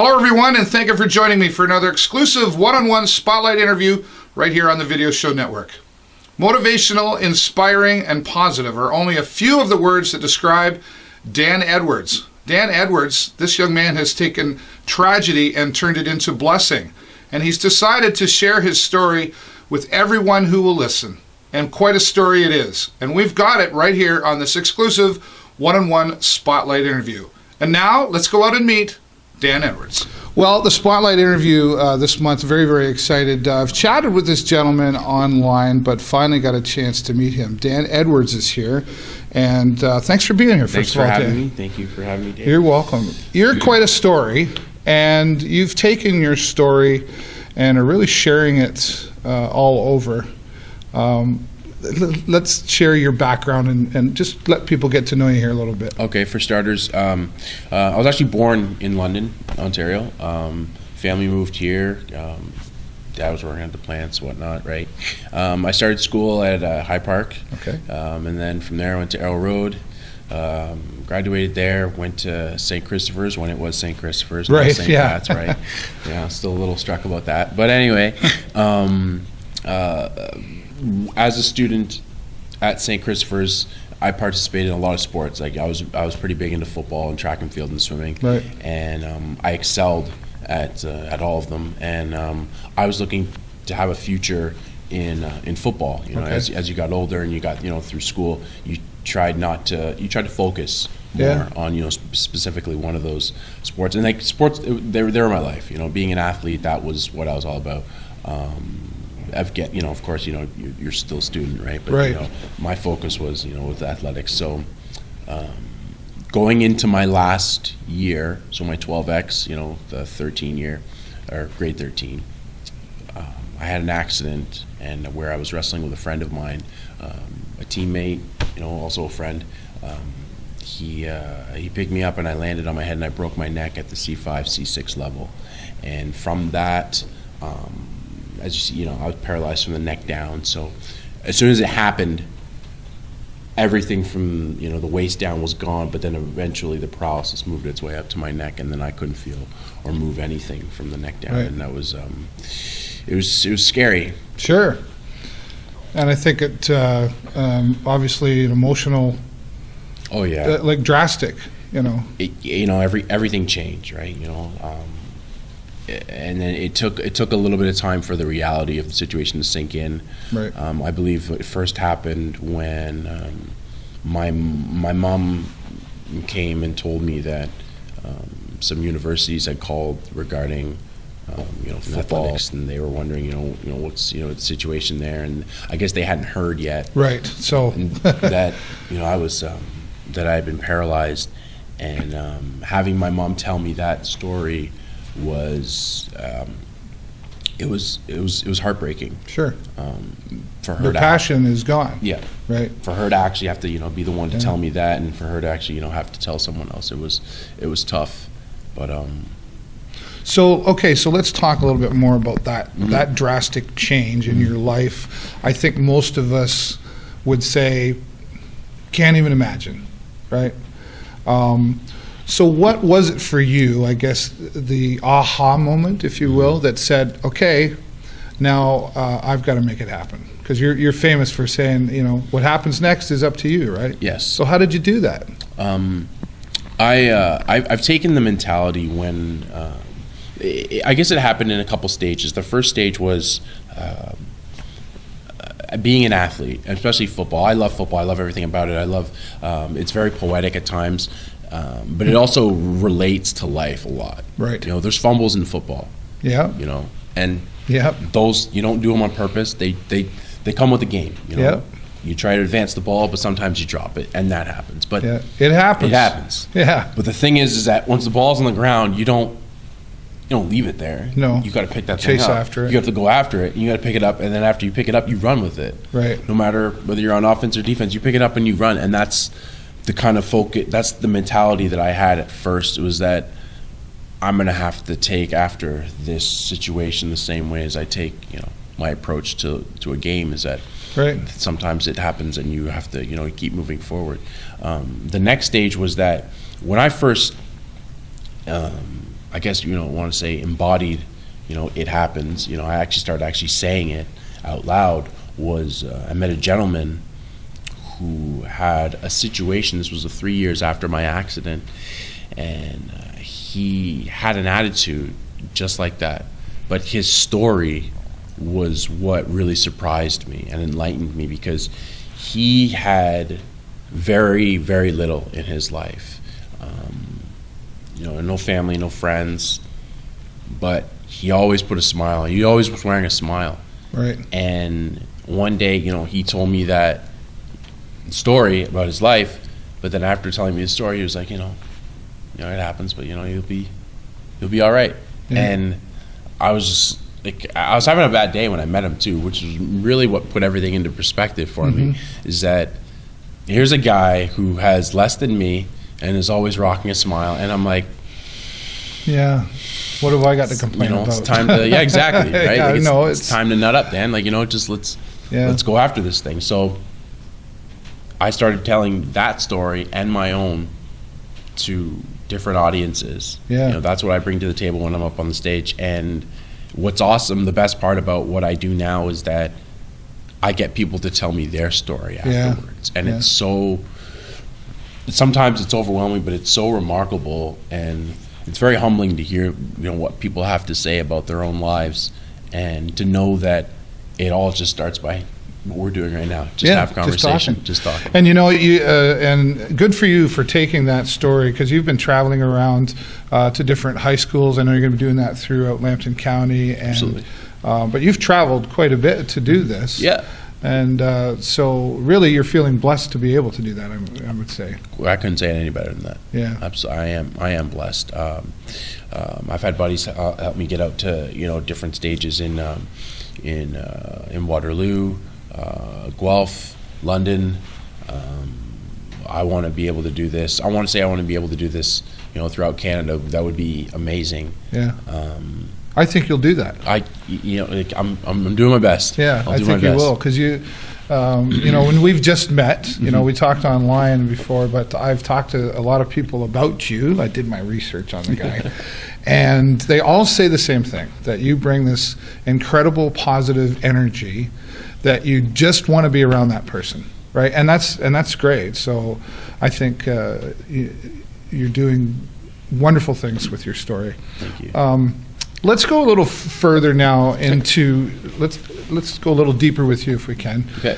Hello, everyone, and thank you for joining me for another exclusive one-on-one spotlight interview right here on the Video Show Network. Motivational, inspiring, and positive are only a few of the words that describe Dan Edwards. Dan Edwards, this young man has taken tragedy and turned it into blessing, and he's decided to share his story with everyone who will listen. And quite a story it is. And we've got it right here on this exclusive one-on-one spotlight interview. And now, let's go out and meet Dan Edwards. Well, the spotlight interview this month, very, very excited. I've chatted with this gentleman online, but finally got a chance to meet him. Dan Edwards is here, and thanks for being here, first of all, Dan. Thanks for having me. Thank you for having me, Dan. You're welcome. You're quite a story, and you've taken your story and are really sharing it all over. Let's share your background and just let people get to know you here a little bit. Okay, for starters, I was actually born in London, Ontario. Family moved here. Dad was working at the plants, whatnot, right? I started school at High Park. Okay. And then from there I went to Arrow Road. Graduated there, went to St. Christopher's when it was St. Christopher's. Right, St. yeah. Pat's, right. Yeah, still a little struck about that. But anyway, as a student at St. Christopher's, I participated in a lot of sports. Like I was pretty big into football and track and field and swimming, right. And I excelled at all of them. And I was looking to have a future in football. You know, okay. as you got older and you got through school, you tried to focus more on specifically one of those sports. And like sports, they were my life. Being an athlete, that was what I was all about. Of course, you're still a student, right? But right. My focus was, with athletics. So, going into my last year, so my 12X, the 13 year, or grade 13, I had an accident, and where I was wrestling with a friend of mine, a teammate, also a friend. He picked me up, and I landed on my head, and I broke my neck at the C5, C6 level, and from that. As you see, I was paralyzed from the neck down. So as soon as it happened, everything from the waist down was gone. But then eventually the paralysis moved its way up to my neck, and then I couldn't feel or move anything from the neck down. Right. And that was it was scary. Sure. And I think it obviously an emotional. Oh yeah. Like drastic. Everything changed, right? And then it took a little bit of time for the reality of the situation to sink in. Right. I believe it first happened when my mom came and told me that some universities had called regarding football, and they were wondering what's the situation there, and I guess they hadn't heard yet. Right. So that I was that I had been paralyzed, and having my mom tell me that story was it was heartbreaking. Sure. For her, the passion is gone. Yeah. Right. For her to actually have to be the one to tell me that, and for her to actually have to tell someone else, it was tough. But So let's talk a little bit more about that drastic change in your life. I think most of us would say can't even imagine, right? So what was it for you, I guess, the aha moment, if you will, that said, okay, now I've got to make it happen? Because you're famous for saying, what happens next is up to you, right? Yes. So how did you do that? I've taken the mentality when, I guess it happened in a couple stages. The first stage was being an athlete, especially football. I love football. I love everything about it. I love, it's very poetic at times. But it also relates to life a lot. Right. There's fumbles in football. Yeah. And yeah, those you don't do them on purpose. They come with the game. Yeah. You try to advance the ball, but sometimes you drop it, and that happens. But yeah, it happens. It happens. Yeah. But the thing is that once the ball's on the ground, you don't leave it there. No. You got to pick that thing up. Chase after it. You have to go after it. You got to pick it up, and then after you pick it up, you run with it. Right. No matter whether you're on offense or defense, you pick it up and you run, and that's the kind of focus, that's the mentality that I had at first. It was that I'm going to have to take after this situation the same way as I take, my approach to a game, is that right. sometimes it happens and you have to, keep moving forward. The next stage was that when I first I guess, want to say embodied, it happens. I actually started saying it out loud was I met a gentleman who had a situation. This was 3 years after my accident, and he had an attitude just like that. But his story was what really surprised me and enlightened me, because he had very, very little in his life. No family, no friends, but he always put a smile. He always was wearing a smile. Right. And one day, he told me that story about his life, but then after telling me the story, he was like, it happens, but you'll be all right. Yeah. And I was just like, I was having a bad day when I met him too, which is really what put everything into perspective for me. Is that here's a guy who has less than me and is always rocking a smile, and I'm like, yeah, what have I got to complain about? It's time to, yeah, exactly, right? Yeah, it's time to nut up, Dan. Just let's go after this thing. So I started telling that story and my own to different audiences. Yeah, that's what I bring to the table when I'm up on the stage. And what's awesome, the best part about what I do now is that I get people to tell me their story afterwards, and it's so. Sometimes it's overwhelming, but it's so remarkable, and it's very humbling to hear, what people have to say about their own lives, and to know that it all just starts by what we're doing right now. Just have conversation, just talking. And and good for you for taking that story, because you've been traveling around to different high schools. I know you're going to be doing that throughout Lambton County, and absolutely. But you've traveled quite a bit to do this. Yeah. And so really you're feeling blessed to be able to do that, I would say. I couldn't say it any better than that. Yeah. Absolutely. I am blessed. I've had buddies help me get out to, different stages in Waterloo, Guelph, London. I want to be able to do this. I want to be able to do this, throughout Canada. That would be amazing. Yeah. I think you'll do that. I'm doing my best. Yeah, I think you will, because when we've just met, we talked online before, but I've talked to a lot of people about you. I did my research on the guy, and they all say the same thing, that you bring this incredible positive energy, that you just want to be around that person, right? And that's great. So I think you're doing wonderful things with your story. Thank you. Let's go a little further now into let's go a little deeper with you if we can. Okay.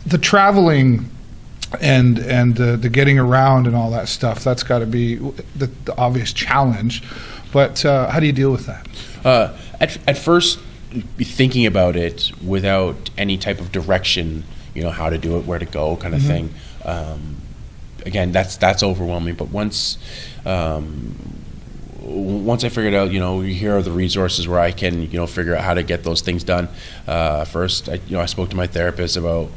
The traveling and the getting around and all that stuff, that's got to be the obvious challenge. But how do you deal with that? At first, thinking about it without any type of direction, how to do it, where to go, kind of thing. Again, that's overwhelming. But once I figured out, here are the resources where I can, figure out how to get those things done. First, I spoke to my therapist about,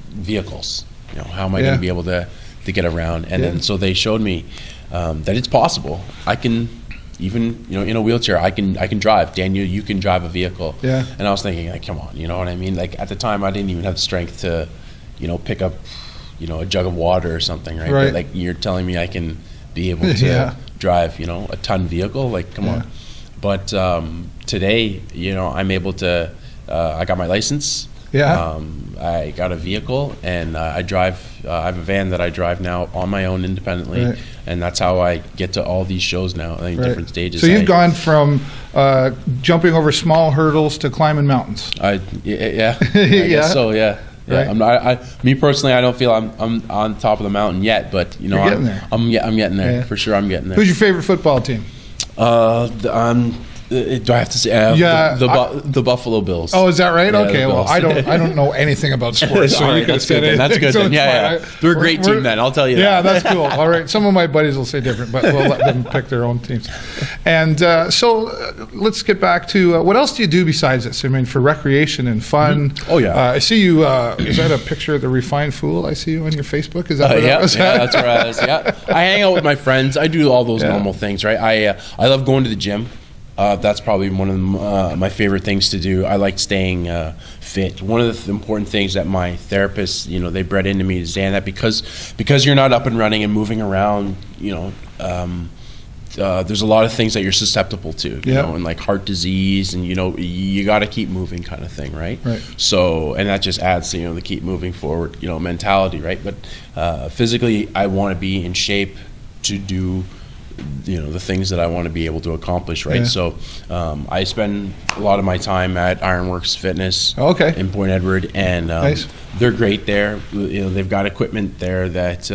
vehicles. How am I going to be able to get around? And then so they showed me that it's possible. I can even, in a wheelchair, I can drive. Daniel, you can drive a vehicle. Yeah. And I was thinking, like, come on, you know what I mean? Like, at the time, I didn't even have the strength to, pick up, a jug of water or something, right? But, like, you're telling me I can be able to drive, a ton vehicle, like, come on. But today, I'm able to, I got my license. Yeah. I got a vehicle, and I drive, I have a van that I drive now on my own independently, and that's how I get to all these shows now, different stages. So you've gone from jumping over small hurdles to climbing mountains. I guess so, yeah. Yeah, right. Me personally, I don't feel I'm on top of the mountain yet, but You're getting there. I'm getting there for sure. I'm getting there. Who's your favorite football team? Do I have to say the Buffalo Bills? Oh, is that right? Yeah, okay. Well, I don't know anything about sports, so you can say anything. That's good. Then. Yeah. They're a great team. Then I'll tell you. Yeah, that's cool. All right. Some of my buddies will say different, but we'll let them pick their own teams. And so let's get back to what else do you do besides this? I mean, for recreation and fun. Mm-hmm. Oh yeah. I see you. Is that a picture of the Refined Fool? I see you on your Facebook. Is that what that was? Yeah, that's where I was. Yeah. I hang out with my friends. I do all those normal things, right? I love going to the gym. That's probably one of my favorite things to do. I like staying fit. One of the important things that my therapists, they bred into me is, Dan, that because you're not up and running and moving around, there's a lot of things that you're susceptible to, you Yeah. know, and like heart disease, and you got to keep moving, kind of thing, right? Right. So, and that just adds to the keep moving forward, mentality, right? But physically, I want to be in shape to do the things that I want to be able to accomplish, right? Yeah. So I spend a lot of my time at Ironworks Fitness in Point Edward, and Nice. they're great there. They've got equipment there that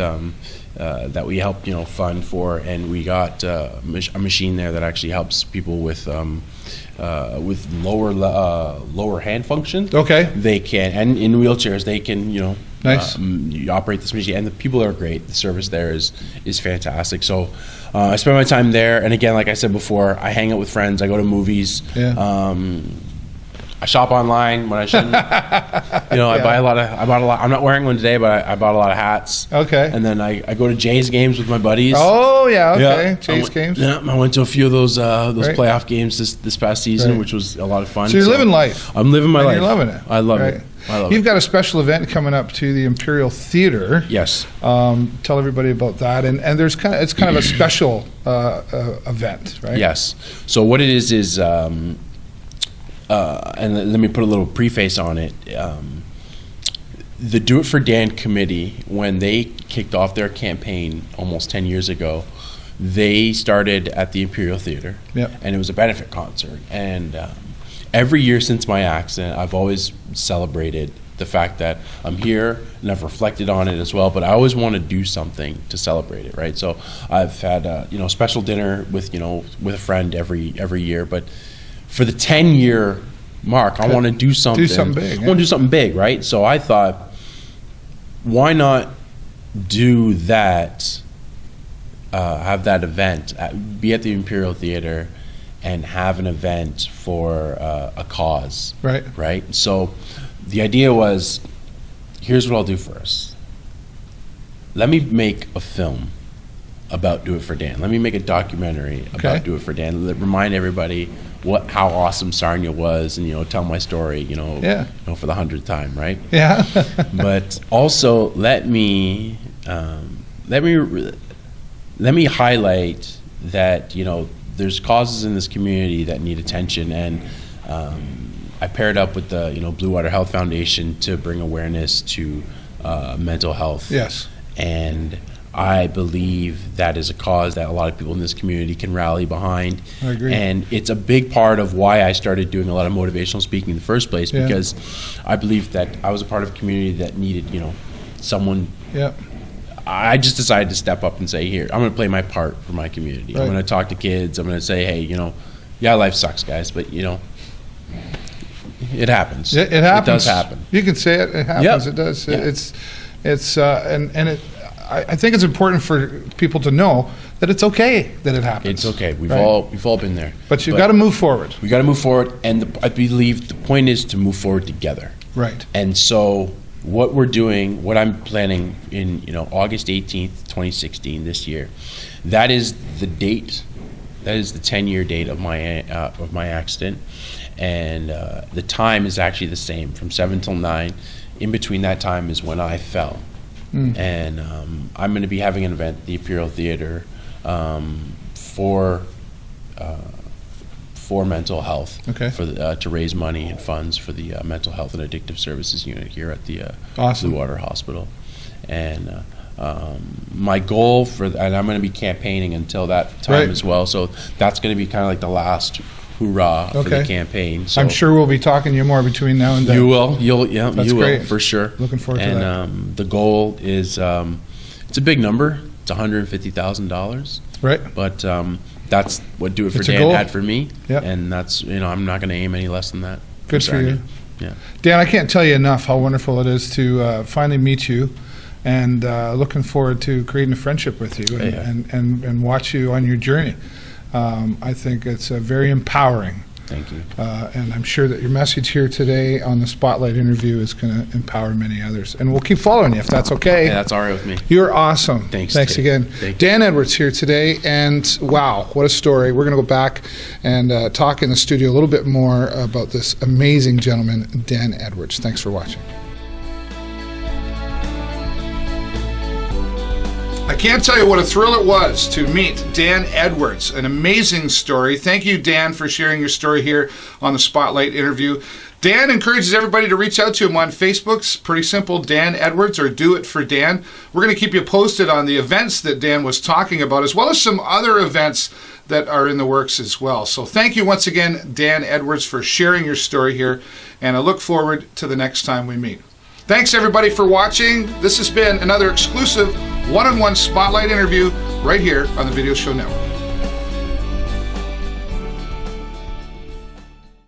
that we help fund for, and we got a machine there that actually helps people with lower hand function. Okay. They can, and in wheelchairs they can Nice. you operate this machine, and the people are great. The service there is fantastic. So I spend my time there, and again, like I said before, I hang out with friends. I go to movies. Yeah. I shop online when I shouldn't. I bought a lot. I'm not wearing one today, but I bought a lot of hats. Okay. And then I go to Jays games with my buddies. Oh yeah, okay. Yeah. Jays games. Yeah, I went to a few of those Right. playoff games this past season, Right. which was a lot of fun. So you're living life. I'm living my And life. you're loving it. I love Right. it. I love You've it. got a special event coming up to the Imperial Theatre. Yes. Tell everybody about that. And there's it's kind of a special event, right? Yes. So what it is, and let me put a little preface on it. The Do It For Dan committee, when they kicked off their campaign almost 10 years ago, they started at the Imperial Theatre, Yep. and it was a benefit concert. And every year since my accident, I've always celebrated the fact that I'm here, and I've reflected on it as well. But I always want to do something to celebrate it, right? So I've had a special dinner with with a friend every year. But for the 10-year mark, I want to do something. Do something big. I want to do something big, right? So I thought, why not do that? Have that event, be at the Imperial Theatre, and have an event for a cause. Right. Right. So the idea was, here's what I'll do first. Let me make a film about Do It For Dan. Let me make a documentary about Do It For Dan. Remind everybody how awesome Sarnia was, and tell my story. For the 100th time, right? Yeah. But also let me highlight that there's causes in this community that need attention, and I paired up with the Bluewater Health Foundation to bring awareness to mental health. Yes. And I believe that is a cause that a lot of people in this community can rally behind. I agree. And it's a big part of why I started doing a lot of motivational speaking in the first place, Yeah. because I believed that I was a part of a community that needed, someone. Yeah. I just decided to step up and say, here, I'm going to play my part for my community. Right. I'm going to talk to kids. I'm going to say, hey, yeah, life sucks, guys, but it happens. It happens. It does happen. You can say it. It happens. Yep. It does. Yeah. I think it's important for people to know that it's okay that it happens. It's okay. We've Right. all been there. But you've got to move forward. We got to move forward, and I believe the point is to move forward together. Right. And so what we're doing, what I'm planning in August 18th, 2016, this year, that is the date. That is the 10-year date of my accident, and the time is actually the same, from 7 till 9. In between that time is when I fell. And I'm going to be having an event at the Imperial Theatre for mental health, Okay. to raise money and funds for the mental health and addictive services unit here at the Awesome. Bluewater Hospital. And my goal and I'm going to be campaigning until that time Right. as well. So that's going to be kind of like the last hoorah for the Okay. campaign. So I'm sure we'll be talking to you more between now and then. you will. That's You will great. for sure. Looking forward to and, that. the goal is it's a big number. It's $150,000. Right. But that's what Do It For It's a Dan goal. had for me. Yep. And that's I'm not going to aim any less than that. Good for you. Yeah. Dan, I can't tell you enough how wonderful it is to finally meet you, and looking forward to creating a friendship with you and, Yeah. and watch you on your journey. I think it's very empowering. Thank you. And I'm sure that your message here today on the Spotlight interview is going to empower many others. And we'll keep following you if that's okay. Yeah, that's all right with me. You're awesome. Thanks, Thanks Dave. again. Thank you. Dan Edwards here today, and wow, what a story. We're going to go back and talk in the studio a little bit more about this amazing gentleman, Dan Edwards. Thanks for watching. I can't tell you what a thrill it was to meet Dan Edwards. An amazing story. Thank you, Dan, for sharing your story here on the Spotlight interview. Dan encourages everybody to reach out to him on Facebook. It's pretty simple, Dan Edwards, or Do It for Dan. We're going to keep you posted on the events that Dan was talking about, as well as some other events that are in the works as well. So thank you once again, Dan Edwards, for sharing your story here, and I look forward to the next time we meet. Thanks, everybody, for watching. This has been another exclusive one-on-one Spotlight interview right here on the Video Show Network.